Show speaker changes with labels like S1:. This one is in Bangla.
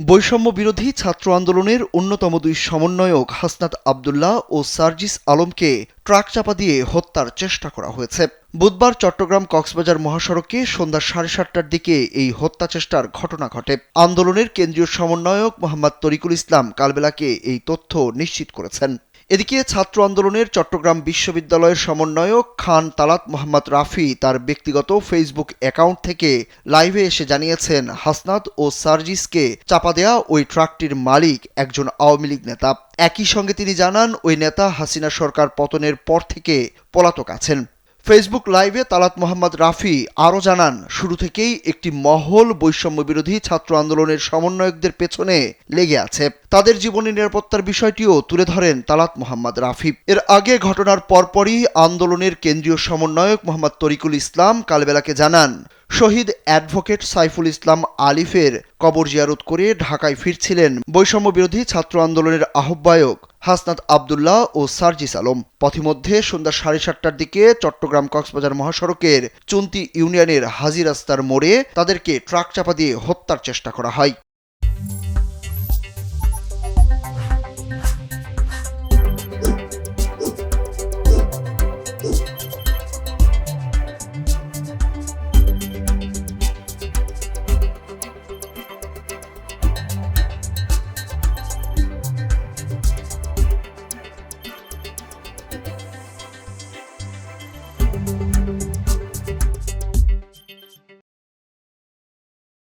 S1: বৈষম্য বিরোধী ছাত্র আন্দোলনের অন্যতম দুই সমন্বয়ক হাসনাত আব্দুল্লাহ ও সার্জিস আলমকে ট্রাক চাপা দিয়ে হত্যার চেষ্টা করা হয়েছে। বুধবার চট্টগ্রাম কক্সবাজার মহাসড়কে সন্ধ্যা 7:30টার দিকে এই হত্যা চেষ্টার ঘটনা ঘটে। আন্দোলনের কেন্দ্রীয় সমন্বয়ক মোহাম্মদ তরিকুল ইসলাম কালবেলাকে এই তথ্য নিশ্চিত করেছেন। এদিকে ছাত্র আন্দোলনের চট্টগ্রাম বিশ্ববিদ্যালয়ের সমন্বয়ক খান তালাত মোহাম্মদ রাফি তার ব্যক্তিগত ফেসবুক অ্যাকাউন্ট থেকে লাইভে এসে জানিয়েছেন, হাসনাত ও সার্জিসকে চাপা দেয়া ওই ট্রাকটির মালিক একজন আওয়ামী লীগ নেতা। একই সঙ্গে তিনি জানান, ওই নেতা হাসিনা সরকার পতনের পর থেকে পলাতক আছেন। ফেসবুক লাইভে তালাত মোহাম্মদ রাফি আরও জানান, শুরু থেকেই একটি মহল বৈষম্য বিরোধী ছাত্র আন্দোলনের সমন্বয়কদের পেছনে লেগে আছে। তাদের জীবনের নিরাপত্তার বিষয়টিও তুলে ধরেন তালাত মোহাম্মদ রাফি। এর আগে ঘটনার পরপরই আন্দোলনের কেন্দ্রীয় সমন্বয়ক মোহাম্মদ তরিকুল ইসলাম কালবেলাকে জানান, শহীদ অ্যাডভোকেট সাইফুল ইসলাম আলিফের কবর জিয়ারত করে ঢাকায় ফিরছিলেন বৈষম্য বিরোধী ছাত্র আন্দোলনের আহ্বায়ক হাসনাত আব্দুল্লাহ ও সার্জিস আলম। পথিমধ্যে সন্ধ্যা 7:30টার দিকে চট্টগ্রাম কক্সবাজার মহাসড়কের চুন্তি ইউনিয়নের হাজী রাস্তার মোড়ে তাদেরকে ট্রাক চাপা দিয়ে হত্যার চেষ্টা করা হয়।